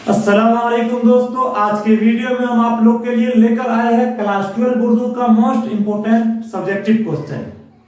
अस्सलाम वालेकुम दोस्तों, आज के वीडियो में हम आप लोग के लिए लेकर आए हैं क्लास 12 उर्दू का मोस्ट इंपोर्टेंट सब्जेक्टिव क्वेश्चन।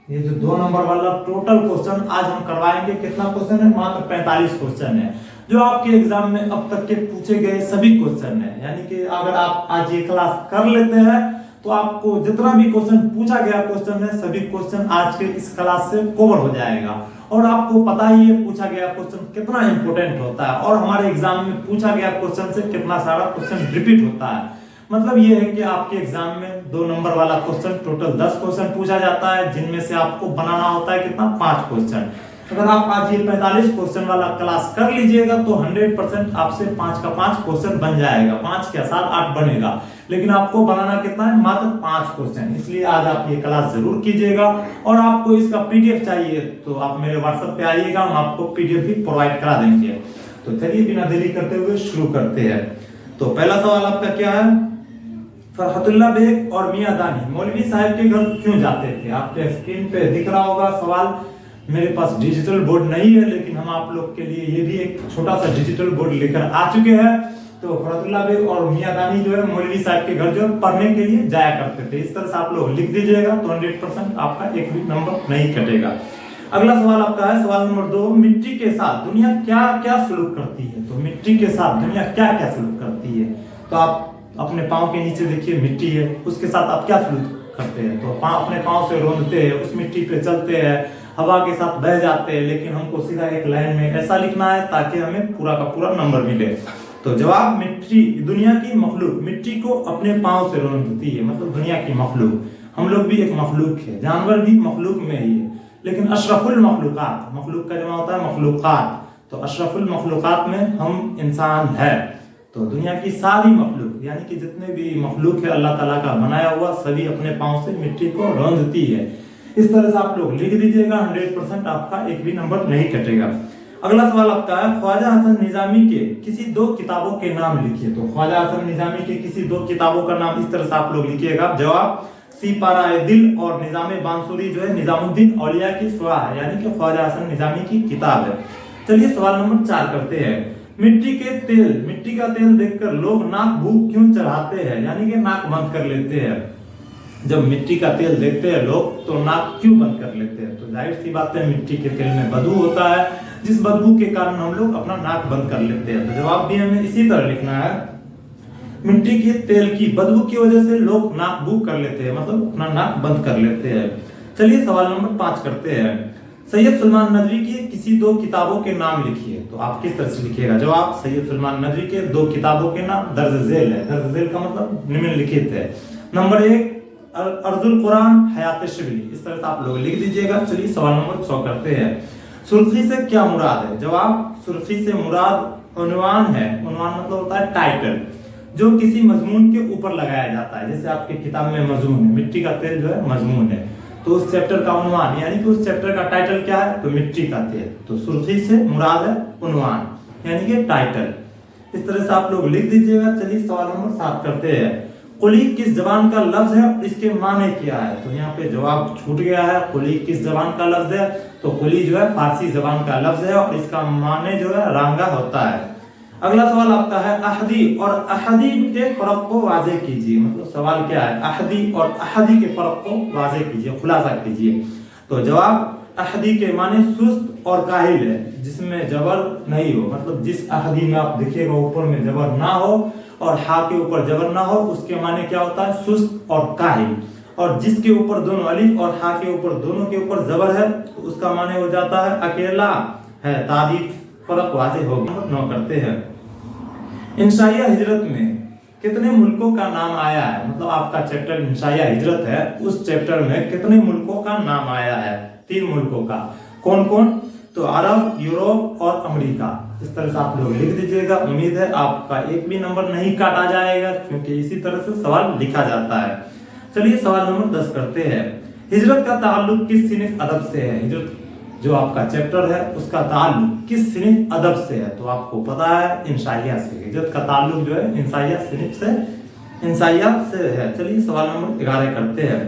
ये जो 2 नंबर वाला टोटल क्वेश्चन आज हम करवाएंगे। कितना क्वेश्चन है? मात्र 45 क्वेश्चन है, जो आपके एग्जाम में अब तक के पूछे गए सभी क्वेश्चन है। यानी कि अगर आप आज ये क्लास कर लेते हैं तो आपको जितना भी क्वेश्चन पूछा गया क्वेश्चन है, सभी क्वेश्चन आज के इस क्लास से कवर हो जाएगा। और आपको पता ही है पूछा गया क्वेश्चन कितना इंपॉर्टेंट होता है और हमारे एग्जाम में पूछा गया क्वेश्चन से कितना सारा क्वेश्चन रिपीट होता है। मतलब ये है कि आपके एग्जाम में 2 नंबर वाला क्वेश्चन टोटल 10 क्वेश्चन पूछा जाता है, जिनमें से आपको बनाना होता है कितना? 5 क्वेश्चन। अगर आप आज ये 45 क्वेश्चन वाला क्लास कर लीजिएगा तो 100% आपसे 5 का 5 क्वेश्चन बन जाएगा। 5 क्या 7 8 बनेगा, लेकिन आपको बनाना कितना है? मात्र 5 क्वेश्चन। इसलिए आज आप ये क्लास जरूर कीजिएगा। और आपको इसका पीडीएफ चाहिए तो आप मेरे व्हाट्सएप पे आइएगा, हम आपको पीडीएफ भी प्रोवाइड करा देंगे। तो चलिए बिना देरी करते हुए शुरू करते हैं। तो पहला सवाल आपका क्या है? फरहतुल्लाह बेग और मियां दानी मौलवी साहब के घर क्यों जाते थे? आपके स्क्रीन पे दिख रहा होगा सवाल। मेरे पास डिजिटल बोर्ड नहीं है, लेकिन हम आप लोग के लिए ये भी एक छोटा सा डिजिटल बोर्ड लेकर आ चुके हैं। तो फरहतुल्लाह बेग और मियां दानी जो है मौलवी साहब के घर जो पढ़ने के लिए जाया करते थे। इस तरह से आप लोग लिख दीजिएगा तो 100% आपका एक भी नंबर नहीं कटेगा। अगला सवाल आपका है सवाल नंबर 2, मिट्टी के साथ दुनिया क्या क्या सलूक करती है? तो मिट्टी के साथ दुनिया क्या क्या सलूक करती है? तो आप अपने पाँव के नीचे देखिए मिट्टी है, उसके साथ आप क्या सलूक करते हैं? तो अपने पाँव से रोंदते हैं, उस मिट्टी पे चलते हैं, हवा के साथ बह जाते हैं। लेकिन हमको सीधा एक लाइन में ऐसा लिखना है ताकि हमें पूरा का पूरा नंबर मिले। तो जवाब मिट्टी, दुनिया की मखलूक मिट्टी को अपने पाँव से रोंदती है, मतलब दुनिया की मखलूक। हम लोग भी एक मखलूक है, जानवर भी मखलूक में ही है, लेकिन अशरफुल मखलूकात, मखलूक का जमा होता है मखलूकात, तो अशरफुल मखलूकात में हम इंसान है। तो दुनिया की सारी मखलूक यानी कि जितने भी मखलूक है अल्लाह ताला का बनाया हुआ, सभी अपने पाँव से मिट्टी को रोंदती है। इस तरह से आप लोग लिख दीजिएगा, 100% आपका एक भी नंबर नहीं कटेगा। अगला सवाल आपका है ख्वाजा हसन निजामी के किसी 2 किताबों के नाम लिखिए। तो ख्वाजा हसन निजामी के किसी 2 किताबों का नाम इस तरह से आप लोग लिखिएगा। जवाब सीपाराए दिल और निजाम बांसुरी जो है निजामुद्दीन औलिया की सुरा है, यानी कि ख्वाजा हसन निजामी की किताब है। चलिए सवाल नंबर 4 करते हैं। मिट्टी का तेल देखकर लोग नाक भूख क्यों चढ़ाते हैं? यानी कि नाक बंद कर लेते हैं। जब मिट्टी का तेल देखते हैं लोग तो नाक क्यों बंद कर लेते हैं? तो जाहिर सी बात है मिट्टी के तेल में बदबू होता है, जिस बदबू के कारण हम लोग अपना नाक बंद कर लेते हैं। तो जवाब भी हमें इसी तरह लिखना है, मिट्टी के तेल की बदबू की वजह से लोग नाक बूक कर लेते हैं, मतलब अपना नाक बंद कर लेते हैं। चलिए सवाल नंबर 5 करते हैं। सैयद सुलेमान नदवी की किसी 2 किताबों के नाम लिखिए। तो आप किस तरह से लिखिएगा? जवाब सैयद सुलेमान नदवी के 2 किताबों के नाम दर्ज झेल है। दर्ज झेल का मतलब निम्नलिखित है। नंबर 1 अर्जुल कुरान हयात शिबली, इस तरह से आप लोग लिख दीजिएगा। चलिए सवाल नंबर 6 करते हैं। सुर्खी से क्या मुराद है? जवाब सुर्खी से मुराद उन्वान है। उन्वान मतलब होता है टाइटल, जो किसी मजमून के ऊपर लगाया जाता है। जैसे आपके किताब में मजमून है, मिट्टी का तेल जो है मजमून है, तो उस चैप्टर का उन्वान यानी कि उस चैप्टर का टाइटल क्या है? तो मिट्टी का तेल। तो सुर्खी से मुराद है उन्वान यानी कि टाइटल। इस तरह से आप लोग लिख दीजिएगा। चलिए सवाल नंबर 7 करते हैं। कुली किस जबान का लफ्ज है और इसके माने क्या है? तो यहाँ पे जवाब छूट गया है। कुली किस जबान का लफ्ज है? तो कुली जो है फारसी जबान का लफ्ज है और इसका माने जो है रांगा होता है। अगला सवाल आपका है अहदी और अहदी के फर्क को वाज़ेह कीजिए। मतलब सवाल क्या है? अहदी और अहदी के फर्क को वाज़ेह कीजिए, खुलासा कीजिए। तो जवाब अहदी के माने सुस्त और काहिल है, जिसमें जबर नहीं हो। मतलब जिस अहदी में आप देखिएगा ऊपर में जबर ना हो और हा के ऊपर जबर ना हो, उसके माने क्या होता है? सुस्त और काहिल। और जिसके ऊपर दोनों अलिफ और हा के ऊपर दोनों के ऊपर जबर है तो उसका माने हो जाता है अकेला है। तारीफ फर्क वाज़ेह होगा। 9 करते हैं। इंशाइया हिजरत में कितने मुल्कों का नाम आया है? मतलब आपका चैप्टर इंशाइया हिजरत है, उस चैप्टर में कितने मुल्कों का नाम आया है? 3 मुल्कों का। कौन कौन? तो अरब, यूरोप और अमेरिका। इस तरह से आप लोग लिख दीजिएगा। उम्मीद है आपका एक भी नंबर नहीं काटा जाएगा, क्योंकि इसी तरह से सवाल लिखा जाता है। चलिए सवाल नंबर 10 करते हैं। हिजरत का ताल्लुक किस सिनिफ अदब से है? हिजरत जो आपका चैप्टर है उसका ताल्लुक किस सिनिफ अदब से है? तो आपको पता है इंशाइया से। हिजरत का ताल्लुक जो है इंशाइया सिनिफ से, इंशाइया से है। चलिए सवाल नंबर 11 करते हैं।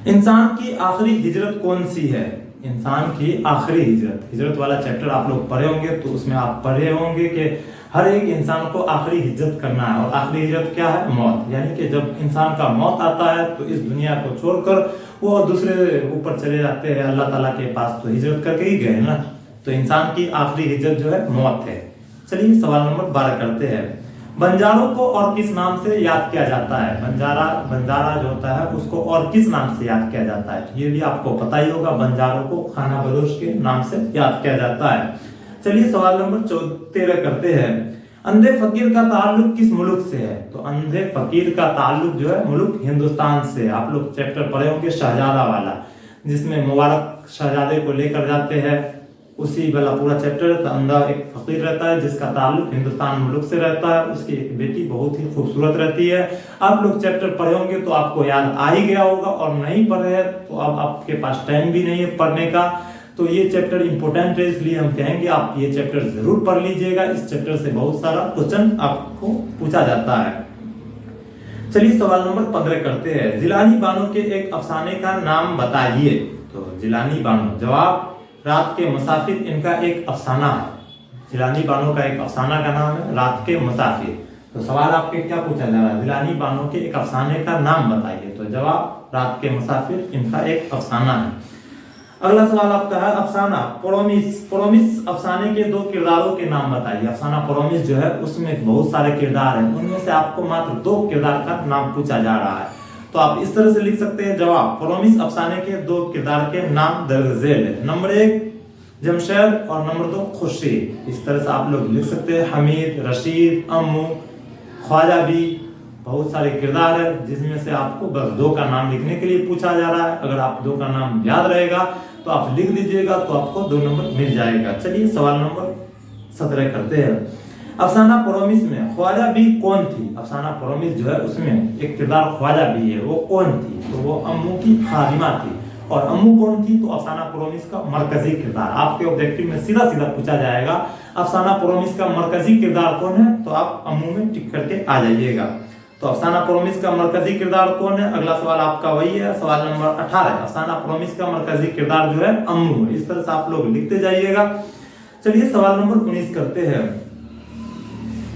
इंसान की आखिरी हिजरत कौन सी है? इंसान की आखिरी हिजरत, हिजरत वाला चैप्टर आप लोग पढ़े होंगे, तो उसमें आप पढ़े होंगे कि हर एक इंसान को आखिरी हिजरत करना है। और आखिरी हिजरत क्या है? मौत। यानी कि जब इंसान का मौत आता है तो इस दुनिया को छोड़कर वो दूसरे ऊपर चले जाते हैं अल्लाह ताला के पास, तो हिजरत करके ही गए ना। तो इंसान की आखिरी हिजरत जो है मौत है। चलिए सवाल नंबर 12 करते हैं। बंजारों को और किस नाम से याद किया जाता है? बंजारा जो होता है उसको और किस नाम से याद किया जाता है? ये भी आपको पता ही होगा, बंजारों को खाना बदोश के नाम से याद किया जाता है। चलिए सवाल नंबर 13 करते हैं। अंधे फकीर का ताल्लुक किस मुल्क से है? तो अंधे फकीर का ताल्लुक जो है मुल्क हिंदुस्तान से। आप लोग चैप्टर पढ़े होंगे शहजादा वाला, जिसमें मुबारक शहजादे को लेकर जाते हैं, उसी वाला पूरा चैप्टर। तो अंधा एक फकीर रहता है जिसका ताल्लुक हिंदुस्तान मुल्क से रहता है, उसकी एक बेटी बहुत ही खूबसूरत रहती है। आप लोग चैप्टर पढ़े होंगे तो आपको याद आ ही गया होगा, और नहीं पढ़े हैं तो अब आपके पास टाइम भी नहीं है पढ़ने का। तो ये चैप्टर इंपॉर्टेंट है, इसलिए हम कहेंगे आप ये चैप्टर जरूर पढ़ लीजिएगा। इस चैप्टर से बहुत सारा क्वेश्चन आपको पूछा जाता है। चलिए सवाल नंबर 15 करते हैं। जिलानी बानो के एक अफसाने का नाम बताइए। तो जिलानी बानो, जवाब रात के मुसाफिर इनका एक अफसाना है। जिलानी बानो का एक अफसाना का नाम है रात के मुसाफिर। तो सवाल आपके क्या पूछा जा रहा है? जिलानी बानो के एक अफसाने का नाम बताइए। तो जवाब रात के मुसाफिर इनका एक अफसाना है। अगला सवाल आपका है अफसाना प्रोमिस अफसाने के 2 किरदारों के नाम बताइए। अफसाना प्रोमिस जो है उसमें बहुत सारे किरदार हैं, उनमें से आपको मात्र 2 किरदार का नाम पूछा जा रहा है। तो आप इस तरह से लिख सकते हैं, जवाब प्रोमिस अफसाने के 2 किरदार के नाम दर्ज झेल है। नंबर 1 जमशेद और नंबर 2 खुर्शीद। इस तरह से आप लोग लिख सकते हैं। हमीद, रशीद, अम्मू, ख्वाजा भी बहुत सारे किरदार है, जिसमें से आपको बस 2 का नाम लिखने के लिए पूछा जा रहा है। अगर आप 2 का नाम याद रहेगा तो आप लिख दीजिएगा, तो आपको 2 नंबर मिल जाएगा। चलिए सवाल नंबर 17 करते हैं। अफसाना प्रोमिस में ख्वाजा भी कौन थी? अफसाना प्रोमिस जो है उसमें एक किरदार ख्वाजा भी है, वो कौन थी? तो वो अम्मू की खादिमा थी। और अम्मू कौन थी? तो अफसाना प्रोमिस का मरकजी किरदार। आपके ऑब्जेक्टिव में सीधा सीधा पूछा जाएगा अफसाना प्रोमिस का मरकजी किरदार कौन है, तो आप अम्मू में टिक करके आ जाइएगा। तो अफसाना प्रोमिस का मरकजी किरदार कौन है? अगला सवाल आपका वही है, सवाल नंबर 18। अफसाना प्रोमिस का मरकजी किरदार जो है अम्मू है। इस तरह से आप लोग लिखते जाइएगा। चलिए सवाल नंबर 19 करते हैं।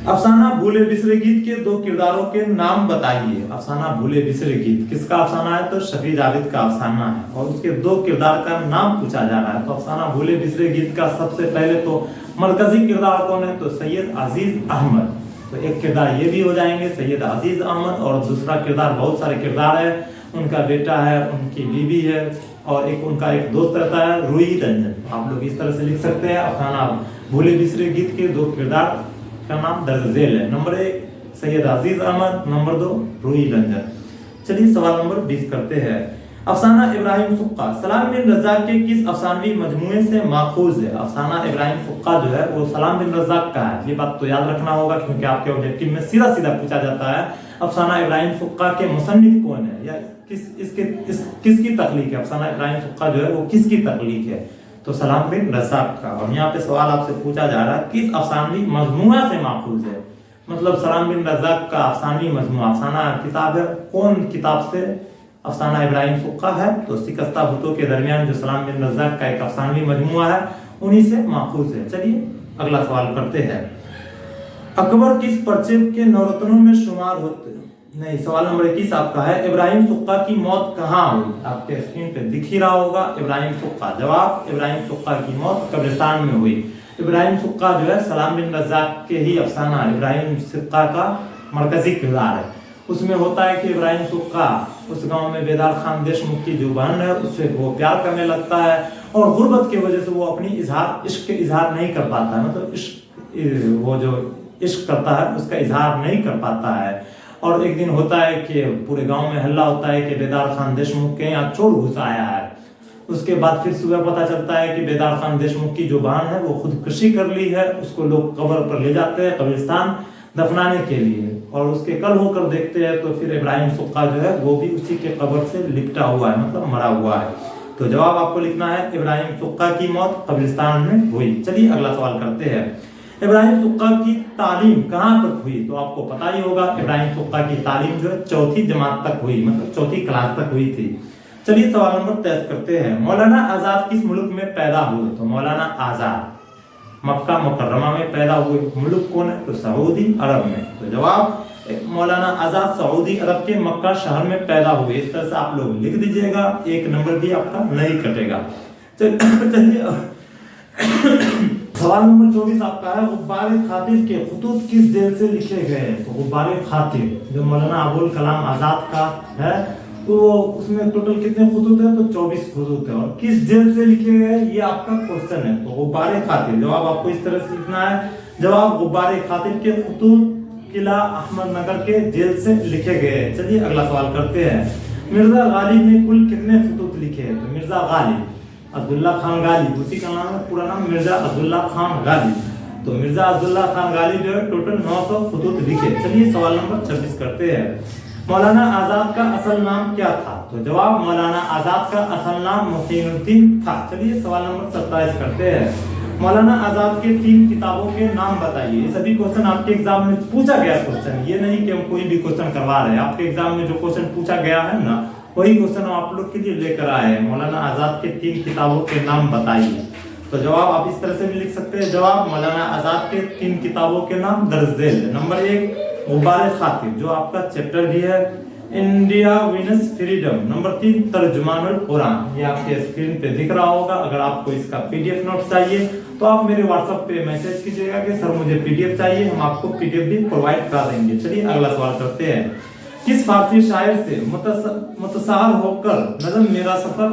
अफसाना भूले बिसरे गीत के 2 किरदारों के नाम बताइए। अफसाना भूले बिसरे गीत किसका अफसाना है? तो शफी जावेद का अफसाना है, और उसके 2 किरदार का नाम पूछा जा रहा है। तो अफसाना भूले बिसरे गीत का सबसे पहले तो मरकजी किरदार कौन है? तो सैयद अजीज अहमद। तो एक किरदार ये भी हो जाएंगे सैयद अजीज अहमद, और दूसरा किरदार, बहुत सारे किरदार है, उनका बेटा है, उनकी बीवी है, और एक उनका एक दोस्त रहता है रूही रंजन। आप लोग इस तरह से लिख सकते हैं। अफसाना भूले बिसरे गीत के 2 किरदार का नाम दर्ज झेल है। नंबर 1 सैयद अजीज अहमद, नंबर 2 रूही रंजन। चलिए सवाल नंबर 20 करते हैं। अफसाना इब्राहिम सुक्का सलाम बिन रज़्ज़ाक़ के किस अफसानवी मजमूए से माखूज है? अफसाना इब्राहिम सुक्का जो है वो सलाम बिन रज़्ज़ाक़ का है। ये बात तो याद रखना होगा, क्योंकि आपके ऑब्जेक्टिव में सीधा सीधा पूछा जाता है अफसाना इब्राहिम सुक्का के मुसन्निफ कौन है, या किसकी तख्लीक है? अफसाना इब्राहिम सुक्का जो है वो किसकी तख्लीक है? तो सलाम बिन रज़्ज़ाक़ का। और यहाँ पे सवाल आपसे पूछा जा रहा है किस अफसानवी मजमूआ से माखूज है? मतलब सलाम बिन रज़्ज़ाक़ का अफसानवी मजमूआ, अफसाना किताब है, कौन किताब से अफसाना इब्राहिम सुक्का है? तो शिकस्ता भुतों के दरमियान जो सलाम बिन रज़्ज़ाक़ का एक अफसानवी मजमूआ है, उन्हीं से माखूज है। चलिए अगला सवाल करते हैं। अकबर किस पर्चे के नौरत्नों में शुमार होते? नहीं, सवाल नंबर 21 आपका है इब्राहिम सुक्का की मौत कहाँ हुई? आपके स्क्रीन पे दिख ही रहा होगा इब्राहिम सुक्का। जवाब इब्राहिम सुक्का की मौत कब्रिस्तान में हुई। इब्राहिम सुक्का जो है सलाम बिन रज़्ज़ाक़ के ही अफसाना इब्राहिम सुक्का का मरकजी किरदार है। उसमें होता है कि इब्राहिम सुक्का उस गांव में बेदार खान देशमुख की जो बहन है उससे वो प्यार करने लगता है, और गुर्बत की वजह से वो अपनी इश्क के इजहार नहीं कर पाता है। मतलब वो जो इश्क करता है उसका इजहार नहीं कर पाता है। और एक दिन होता है कि पूरे गांव में हल्ला होता है कि बेदार खान देशमुख के यहाँ चोर घुस आया है। उसके बाद फिर सुबह पता चलता है कि बेदार खान देशमुख की जो बहन है वो खुदकुशी कर ली है। उसको लोग कब्र पर ले जाते हैं कब्रिस्तान दफनाने के लिए, और उसके कल होकर देखते हैं तो फिर इब्राहिम सुक्का जो है वो भी उसी के कब्र से लिपटा हुआ है, मतलब मरा हुआ है। तो जवाब आपको लिखना है इब्राहिम सुक्का की मौत कब्रिस्तान में हुई। चलिए अगला सवाल करते हैं। इब्राहिम सुक्का की तालीम कहाँ तक हुई? तो आपको पता ही होगा इब्राहिम सुक्का की तालीम जो है 4थी जमात तक हुई, मतलब 4थी क्लास तक हुई थी। चलिए सवाल नंबर 23 करते हैं। मौलाना आजाद किस मुल्क में पैदा हुए? तो मौलाना आजाद मक्का मुकर्रमा में पैदा हुए। मुल्क कौन है? तो सऊदी अरब में। तो जवाब मौलाना आजाद सऊदी अरब के मक्का शहर में पैदा हुए। इस तरह से आप लोग लिख दीजिएगा, एक नंबर भी आपका नहीं कटेगा। चलिए सवाल नंबर 24 आपका है, गुब्बारे खातिर के खुतूत किस जेल से लिखे गए हैं? तो गुब्बारे खातिर जो मौलाना अबुल कलाम आजाद का है, तो उसमें टोटल कितने खुतूत है? तो 24 खुतूत है। और किस जेल से लिखे गए ये आपका क्वेश्चन है। तो गुब्बारे खातिर जवाब आपको इस तरह से लिखना है। जवाब गुब्बारे खातिर के खुतूत किला अहमदनगर के जेल से लिखे गए। चलिए अगला सवाल करते हैं। मिर्जा गालिब ने कुल कितने खुतूत लिखे हैं? तो मिर्जा गालिब अब्दुल्ला खान गालिब, उसी का नाम है, पूरा नाम मिर्जा अब्दुल्ला खान गालिब। तो मिर्जा अब्दुल्ला खान गालिब जो है टोटल 900 खुतूत लिखे। चलिए सवाल नंबर 26 करते हैं। मौलाना आजाद का असल नाम क्या था? तो जवाब मौलाना आजाद का असल नाम मोहिनुद्दीन था। चलिए सवाल नंबर 27 करते हैं। मौलाना आजाद के 3 किताबों के नाम बताइए। ये सभी क्वेश्चन आपके एग्जाम में पूछा गया क्वेश्चन, ये नहीं कि हम कोई भी क्वेश्चन करवा रहे हैं। आपके एग्जाम में जो क्वेश्चन पूछा गया है ना, वही क्वेश्चन हम आप लोग के लिए लेकर आए हैं। मौलाना आजाद के 3 किताबों के नाम बताइए। तो जवाब आप इस तरह से भी लिख सकते हैं। जवाब मौलाना आजाद के 3 किताबों के नाम दर्ज झेल। नंबर 1 गुब्बारे खातिर जो आपका चैप्टर भी है, India wins freedom. Number 3 Tarjumanul Quran, ये आपके स्क्रीन पे दिख रहा होगा। अगर आपको इसका पीडीएफ नोट चाहिए तो आप मेरे व्हाट्सएप पे मैसेज कीजिएगा कि सर मुझे पीडीएफ चाहिए, हम आपको पीडीएफ भी प्रोवाइड करा देंगे। चलिए अगला सवाल करते हैं। किस फारसी शायर से मुतसाहर होकर नज़म मेरा सफर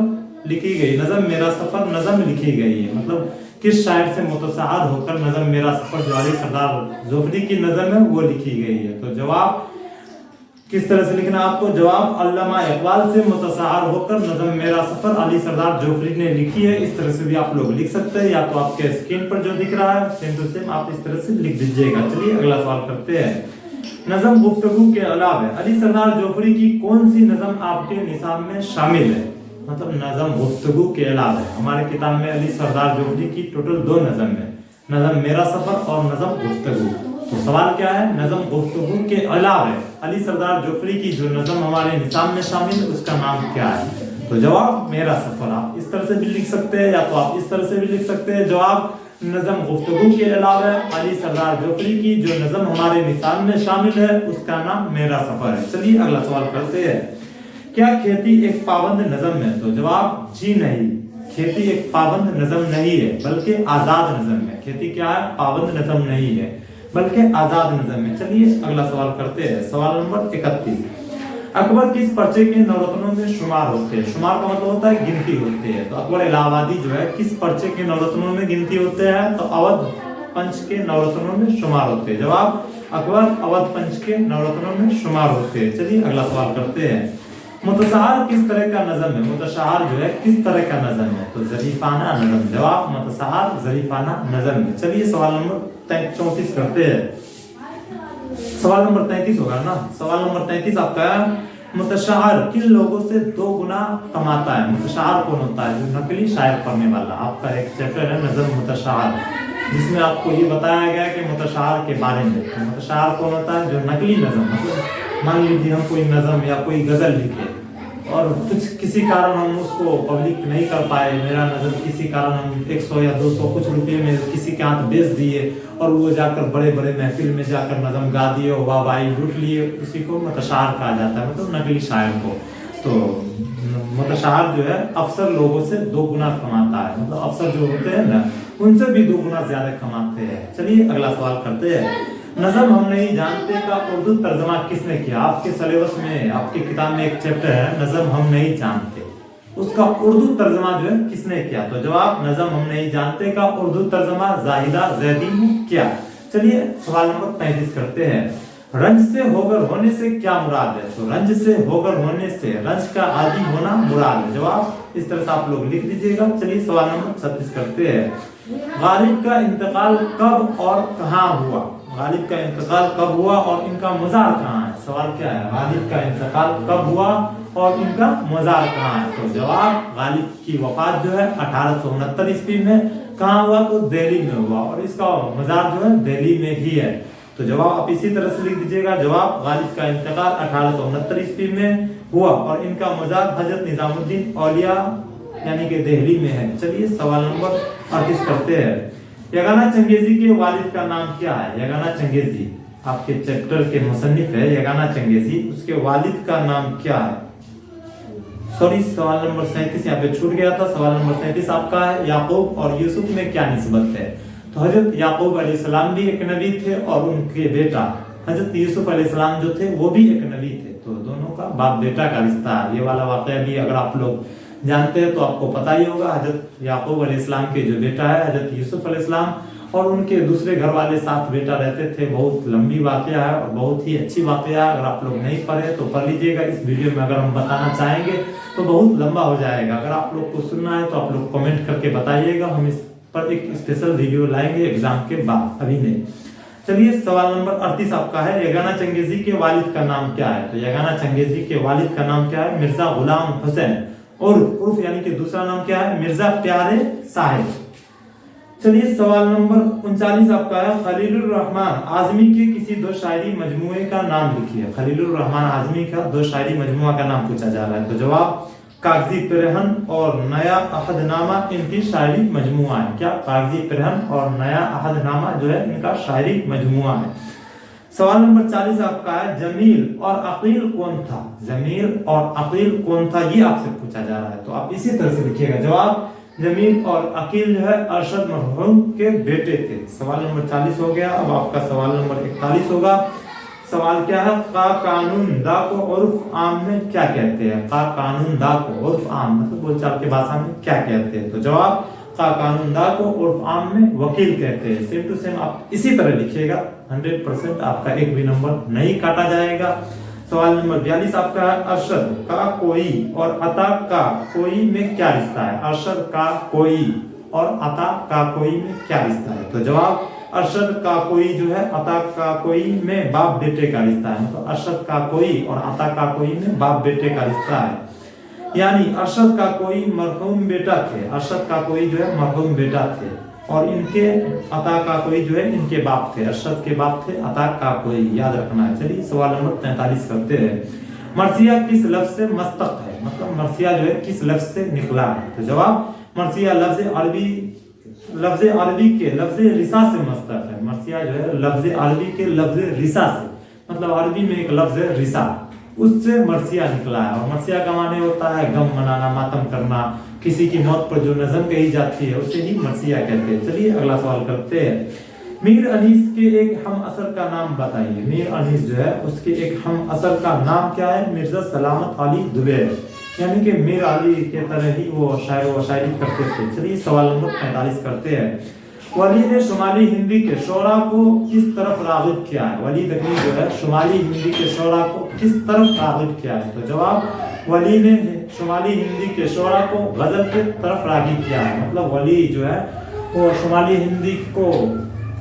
लिखी गई? नज़म मेरा सफर नज़म लिखी गई है, मतलब किस शायर से मुतसाहर होकर नज़म मेरा सफर जो अली सरदार जोफरी की नज़म है वो लिखी गई है? तो जवाब किस तरह से लिखना आपको? जवाब अल्लामा इकबाल से मुतसाहर होकर नज़म मेरा सफर अली सरदार जोफरी ने लिखी है। इस तरह से भी आप लोग लिख सकते हैं, या तो आपके स्क्रीन पर जो दिख रहा है सेम टू सेम आप इस तरह से लिख दीजिएगा। चलिए अगला सवाल करते हैं। नज़म गुफ्तगू के अलावा अली सरदार जोफरी की कौन सी नज़म आपके निसाब में शामिल है? मतलब नज़म गुफ्तगू के अलावा हमारे किताब में अली सरदार जोफरी की टोटल 2 नज़म है, नज़म मेरा सफर और नज़म गुफ्तगू। तो सवाल क्या है? नज़म गुफ्तगू के अलावा अली सरदार जोफरी की जो नज़म हमारे निसाब में शामिल है उसका नाम क्या है? तो जवाब मेरा सफर। आप इस तरह से भी लिख सकते हैं, या तो आप इस तरह से भी लिख सकते हैं। जवाब नज़म गुफ्तगू के अलावा अली सरदार जोफरी की जो नज़म हमारे निसाब में शामिल है उसका नाम मेरा सफर है। चलिए अगला सवाल करते हैं। क्या खेती एक पाबंद नज़म है? तो जवाब जी नहीं, खेती एक पाबंद नज़म नहीं है बल्कि आजाद नज़म है। खेती क्या है? पाबंद नज़म नहीं है बल्कि आजाद नज़म है। चलिए अगला सवाल करते हैं। सवाल नंबर 31। अकबर किस पर्चे के नवरत्नों में शुमार होते हैं? शुमार का मतलब होता है गिनती होते हैं। तो अकबर इलाहाबादी जो है किस पर्चे के नवरत्नों में गिनती होते हैं? तो अवध पंच के नवरत्नों में शुमार होते हैं। जवाब अकबर अवध पंच के नवरत्नों में शुमार होते हैं। चलिए अगला सवाल करते हैं। मुतसाहर किस तरह का नज़म है? मुतसाहर जो है किस तरह का नज़म है? तो ज़रीफाना नज़म। जवाब मुतसाहर ज़रीफाना नज़म है। चलिए सवाल नंबर 34 करते हैं। सवाल नंबर 33 होगा ना। सवाल नंबर 33 आपका मुतशाहर किन लोगों से 2 गुना कमाता है? मुतशाहर कौन होता है? जो नकली शायर पढ़ने वाला। आपका एक चैप्टर है नज़म मुतशाहर, जिसमें आपको ये बताया गया कि मुतशाहर के बारे में। तो मुतशाहर कौन होता है? जो नकली नज़म, मतलब मान लीजिए हम कोई नज़म या कोई गज़ल लिखे और कुछ किसी कारण हम उसको पब्लिक नहीं कर पाए, मेरा नज़म किसी कारण हम 100 या 200 कुछ रुपये में किसी के हाथ बेच दिए और वो जाकर बड़े बड़े महफिल में जाकर नज़म गा दिए और वाहवाही लूट लिए, उसी को मुतशाहर कहा जाता है, मतलब नकली शायर को। तो मुतशाहर जो है अफसर लोगों से 2 गुना कमाता है, मतलब अफसर जो होते हैं ना उनसे भी 2 गुना ज्यादा कमाते हैं। चलिए अगला सवाल करते हैं। नज़म हम नहीं जानते का उर्दू तर्जमा किसने किया? आपके सिलेबस में आपकी किताब में एक चैप्टर है नज़म हम नहीं जानते, उसका उर्दू तर्जमा जो है किसने किया? तो जवाब नज़म हम नहीं जानते का उर्दू तर्जमा जाहिदा जैदी ने किया। चलिए सवाल नंबर 35 करते हैं। रंज से होकर होने से क्या मुराद है? तो रंज से होकर होने से रंज का आदि होना मुराद है। जवाब इस तरह से आप लोग लिख दीजिएगा। चलिए सवाल नंबर 36 करते हैं। गालिब का इंतकाल कब और कहाँ हुआ? गालिब का इंतकाल कब हुआ और इनका मज़ार कहाँ है? सवाल क्या है? गालिब का इंतकाल कब हुआ और इनका मज़ार कहाँ है? तो जवाब गालिब की वफात जो है 1869 ईस्वी में कहाँ हुआ? तो दिल्ली में हुआ और इसका मज़ार जो है दिल्ली में ही है। तो जवाब आप इसी तरह से लिख दीजिएगा। जवाब गालिब का इंतकाल 1869 ईस्वी में हुआ और इनका मज़ार हजरत निजामुद्दीन औलिया यानी कि दिल्ली में है। चलिए सवाल नंबर 38 करते हैं। यगाना चंगेजी के वालिद का नाम क्या है? यगाना चंगेजी आपके चैप्टर के मुसन्निफ है यगाना चंगेजी, उसके वालिद का नाम क्या है? सॉरी, सवाल नंबर 37 यहाँ पे छूट गया था। सवाल नंबर 37 आपका है याकूब और यूसुफ में क्या निस्बत है? तो हजरत याकूब अलैहिस्सलाम भी एक नबी थे और उनके बेटा हजरत यूसुफ अलैहिस्सलाम जो थे वो भी एक नबी थे। तो दोनों का बाप बेटा का रिश्ता है। ये वाला वाकया भी अगर आप लोग जानते हैं तो आपको पता ही होगा। हजरत याकूब अलैहिस्सलाम के जो बेटा है हजरत यूसुफ अलैहिस्सलाम और उनके दूसरे घर वाले साथ बेटा रहते थे। बहुत लंबी वाकया है और बहुत ही अच्छी वाकया है। अगर आप लोग नहीं पढ़े तो पढ़ लीजिएगा। इस वीडियो में अगर हम बताना चाहेंगे तो बहुत लंबा हो जाएगा। अगर आप लोग को सुनना है तो आप लोग कमेंट करके बताइएगा, हम इस पर एक स्पेशल वीडियो लाएंगे एग्जाम के बाद, अभी नहीं। चलिए सवाल नंबर 38 आपका है। यगाना चंगेजी के वालिद का नाम क्या है? तो यगाना चंगेजी के वालिद का नाम क्या है? मिर्जा गुलाम हुसैन और उर्फ यानी कि दूसरा नाम क्या है? मिर्जा प्यारे साहिब। चलिए सवाल नंबर 39 आपका है। खलीलुर रहमान आजमी के किसी दो शायरी मजमुए का नाम लिखिए। खलीलुर रहमान आजमी का दो शायरी मजमुआ का नाम पूछा जा रहा है। तो जवाब कागजी पिरहन और नया अहदनामा इनकी शायरी मजमुआ है। क्या? कागजी पिरहन और नया अहदनामा जो है इनका शायरी मजमुआ है। सवाल नंबर 40 आपका है। जमील और अकील कौन था? जमील और अकील कौन था ये आपसे पूछा जा रहा है। तो आप इसी तरह से लिखिएगा। जवाब जमील और अकील जो है अरशद मरहूम के बेटे थे। सवाल नंबर 40 हो गया। अब आपका सवाल नंबर 41 होगा। सवाल क्या है? का कानून दा को उर्फ आम में क्या कहते हैं? का कानून दा को उर्फ आम मतलब बोलचाल की भाषा में क्या कहते हैं? तो जवाब का कानून दा को उर्फ आम में वकील कहते हैं। सेम टू सेम आप इसी तरह लिखिएगा। 100% आपका एक भी नंबर नहीं काटा जाएगा। सवाल नंबर 42 आपका है। अरशद का कोई और अता का कोई में क्या रिश्ता है? अरशद का कोई और अता का कोई में क्या रिश्ता है? तो जवाब अरशद का कोई जो है अता का कोई में बाप बेटे का रिश्ता है। तो अरशद का कोई और अता का कोई में बाप बेटे का रिश्ता है। यानी अरशद का कोई मरहूम बेटा थे। अरशद का कोई जो है मरहूम बेटा थे और इनके अता का कोई जो है इनके बाप थे। अरशद के बाप थे, अता का कोई, याद रखना है। चलिए सवाल नंबर 43 करते हैं। मर्सिया किस लफ्ज से मस्तक है? मतलब मर्सिया जो है किस लफ्ज से निकला है? तो जवाब मर्सिया लफ्ज अरबी के लफ्ज रिसा से मस्तक है। मर्सिया जो है लफ्ज अरबी के लफ्ज रिसा से मतलब अरबी में एक लफ्ज है रिसा, उससे मर्सिया निकला है। और मर्सिया का माने होता है गम मनाना, मातम करना, किसी की मौत पर जो नज़म कही जाती है उसे ही मर्सिया कहते हैं। चलिए अगला सवाल करते हैं। मीर अनीस के एक हम असर का नाम बताइए। मीर अनीस जो है उसके एक हम असर का नाम क्या है? मिर्जा सलामत अली दुबैर, यानी कि मीर अली के तरह ही वो शायर व शायरी करते थे। चलिए सवाल नंबर 45 करते हैं। वली ने शुमाली हिंदी के शोरा को किस तरफ रागिब किया है? वली दखनी जो है शुमाली हिंदी के शोरा को किस तरफ रागिब किया है? तो जवाब वली ने शुमाली हिंदी के शोरा को गजल की तरफ रागिब किया है। मतलब वली जो है वो शुमाली हिंदी को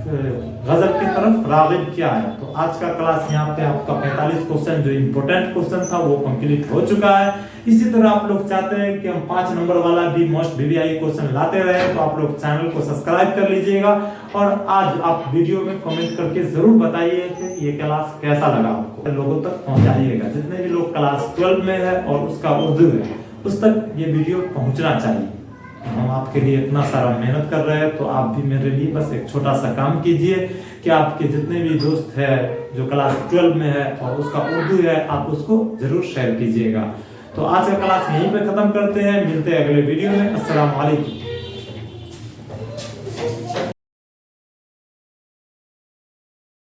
गजल की तरफ रागिब किया है। तो आज का क्लास यहाँ पे आपका 45 क्वेश्चन जो इम्पोर्टेंट क्वेश्चन था वो कंप्लीट हो चुका है। इसी तरह आप लोग चाहते हैं कि हम 5 नंबर वाला भी मोस्ट वीवीआई क्वेश्चन लाते रहे तो आप लोग चैनल को सब्सक्राइब कर लीजिएगा। और आज आप वीडियो में कमेंट करके जरूर बताइए कि ये क्लास कैसा लगा आपको, लोगों तक पहुंचाइएगा। जितने भी लोग क्लास 12 में है और उसका उर्दू है उस तक ये वीडियो पहुंचना चाहिए। हम आपके लिए इतना सारा मेहनत कर रहे हैं तो आप भी मेरे लिए बस एक छोटा सा काम कीजिए कि आपके जितने भी दोस्त है जो क्लास 12 में है और उसका उर्दू है आप उसको जरूर शेयर कीजिएगा। तो आज का क्लास यहीं पे खत्म करते हैं, मिलते हैं अगले वीडियो में। अस्सलाम वालेकुम।